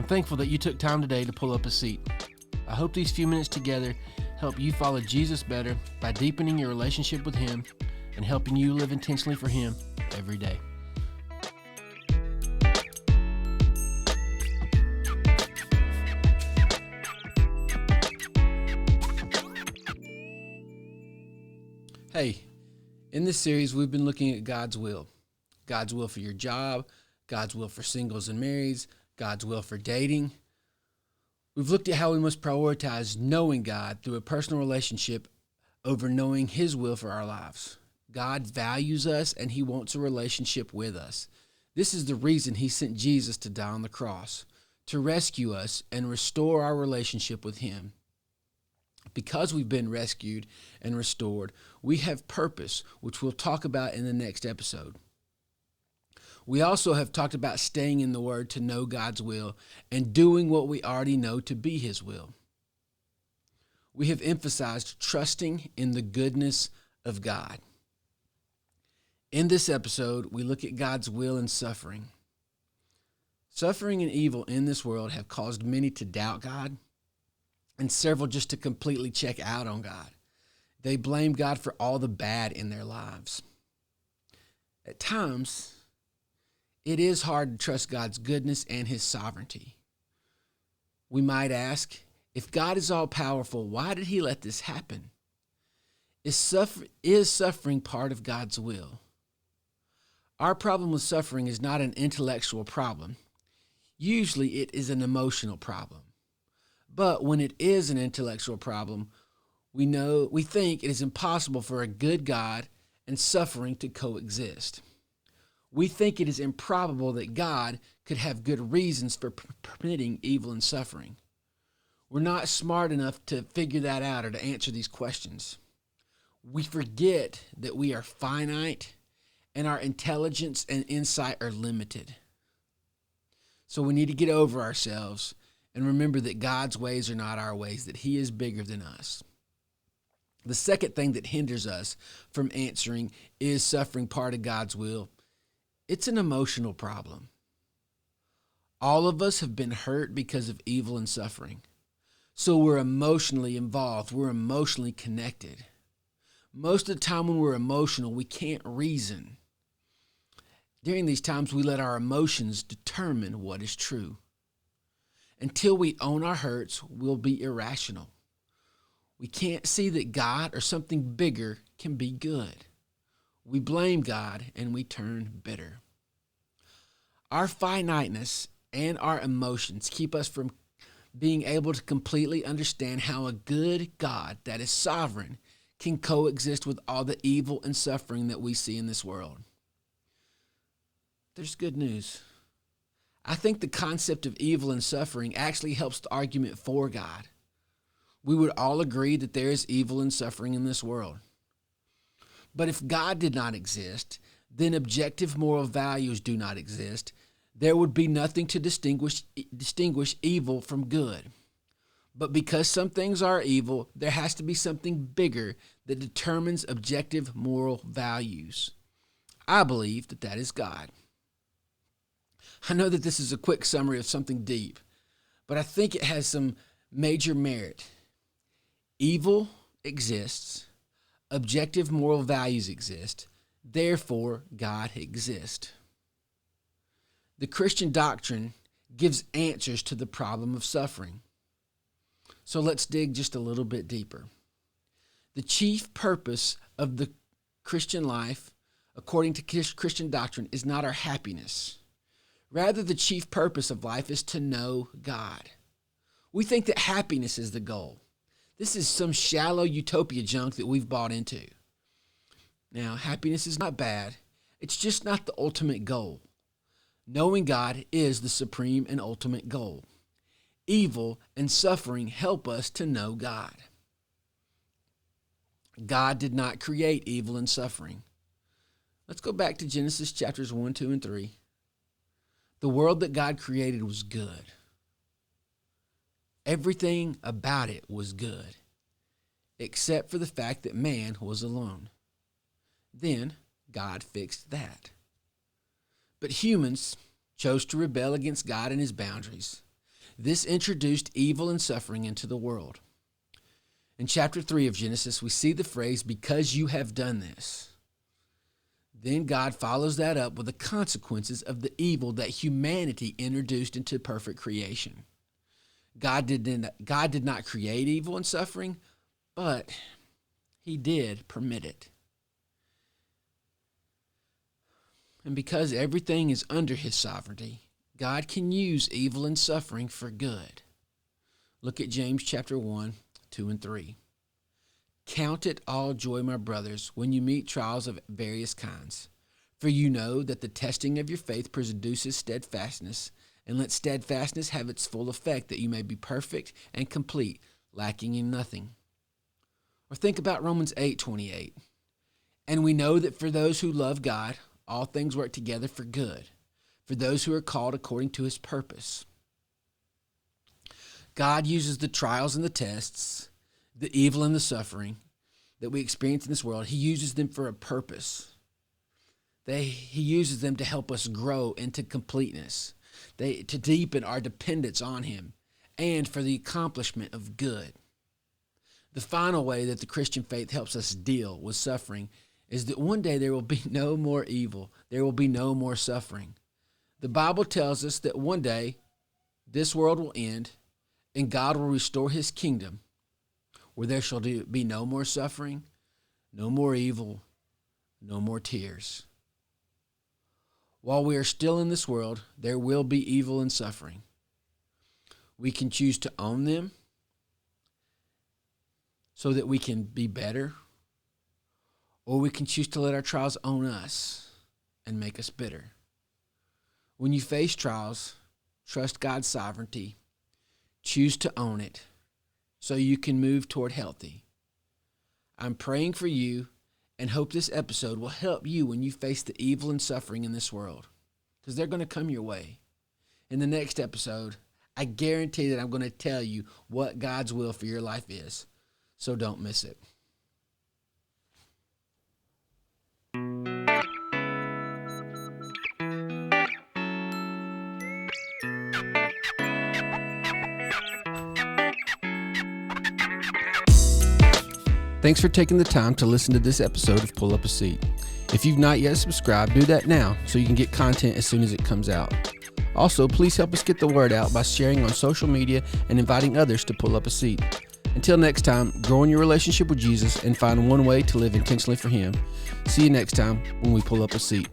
I'm thankful that you took time today to pull up a seat. I hope these few minutes together help you follow Jesus better by deepening your relationship with Him and helping you live intentionally for Him every day. Hey, in this series, we've been looking at God's will. God's will for your job, God's will for singles and marrieds, God's will for dating. We've looked at how we must prioritize knowing God through a personal relationship over knowing His will for our lives. God values us and He wants a relationship with us. This is the reason He sent Jesus to die on the cross, to rescue us and restore our relationship with Him. Because we've been rescued and restored, we have purpose, which we'll talk about in the next episode. We also have talked about staying in the Word to know God's will and doing what we already know to be His will. We have emphasized trusting in the goodness of God. In this episode, we look at God's will and suffering. Suffering and evil in this world have caused many to doubt God, and several just to completely check out on God. They blame God for all the bad in their lives. At times, it is hard to trust God's goodness and His sovereignty. We might ask, if God is all-powerful, why did He let this happen? Is suffering part of God's will? Our problem with suffering is not an intellectual problem. Usually it is an emotional problem. But when it is an intellectual problem, we think it is impossible for a good God and suffering to coexist. We think it is improbable that God could have good reasons for permitting evil and suffering. We're not smart enough to figure that out or to answer these questions. We forget that we are finite and our intelligence and insight are limited. So we need to get over ourselves and remember that God's ways are not our ways, that He is bigger than us. The second thing that hinders us from answering, is suffering part of God's will? It's an emotional problem. All of us have been hurt because of evil and suffering. So we're emotionally involved. We're emotionally connected. Most of the time when we're emotional, we can't reason. During these times, we let our emotions determine what is true. Until we own our hurts, we'll be irrational. We can't see that God or something bigger can be good. We blame God and we turn bitter. Our finiteness and our emotions keep us from being able to completely understand how a good God that is sovereign can coexist with all the evil and suffering that we see in this world. There's good news. I think the concept of evil and suffering actually helps the argument for God. We would all agree that there is evil and suffering in this world. But if God did not exist, then objective moral values do not exist. There would be nothing to distinguish evil from good. But because some things are evil, there has to be something bigger that determines objective moral values. I believe that is God. I know that this is a quick summary of something deep, but I think it has some major merit. Evil exists, objective moral values exist, therefore God exists. The Christian doctrine gives answers to the problem of suffering. So let's dig just a little bit deeper. The chief purpose of the Christian life, according to Christian doctrine, is not our happiness. Rather, the chief purpose of life is to know God. We think that happiness is the goal. This is some shallow utopia junk that we've bought into. Now, happiness is not bad. It's just not the ultimate goal. Knowing God is the supreme and ultimate goal. Evil and suffering help us to know God. God did not create evil and suffering. Let's go back to Genesis chapters 1, 2, and 3. The world that God created was good. Everything about it was good, except for the fact that man was alone. Then God fixed that. But humans chose to rebel against God and His boundaries. This introduced evil and suffering into the world. In chapter 3 of Genesis, we see the phrase, because you have done this. Then God follows that up with the consequences of the evil that humanity introduced into perfect creation. God did not create evil and suffering, but he did permit it. And because everything is under his sovereignty, God can use evil and suffering for good. Look at James chapter 1, 2 and 3. Count it all joy, my brothers, when you meet trials of various kinds. For you know that the testing of your faith produces steadfastness, and let steadfastness have its full effect, that you may be perfect and complete, lacking in nothing. Or think about Romans 8:28. And we know that for those who love God, all things work together for good, for those who are called according to his purpose. God uses the trials and the tests, the evil and the suffering that we experience in this world. He uses them for a purpose. He uses them to help us grow into completeness, to deepen our dependence on him, and for the accomplishment of good. The final way that the Christian faith helps us deal with suffering is that one day there will be no more evil. There will be no more suffering. The Bible tells us that one day this world will end and God will restore his kingdom, where there shall be no more suffering, no more evil, no more tears. While we are still in this world, there will be evil and suffering. We can choose to own them so that we can be better, or we can choose to let our trials own us and make us bitter. When you face trials, trust God's sovereignty. Choose to own it so you can move toward healthy. I'm praying for you and hope this episode will help you when you face the evil and suffering in this world, because they're going to come your way. In the next episode, I guarantee that I'm going to tell you what God's will for your life is, so don't miss it. Thanks for taking the time to listen to this episode of Pull Up a Seat. If you've not yet subscribed, do that now so you can get content as soon as it comes out. Also, please help us get the word out by sharing on social media and inviting others to pull up a seat. Until next time, grow in your relationship with Jesus and find one way to live intentionally for him. See you next time when we pull up a seat.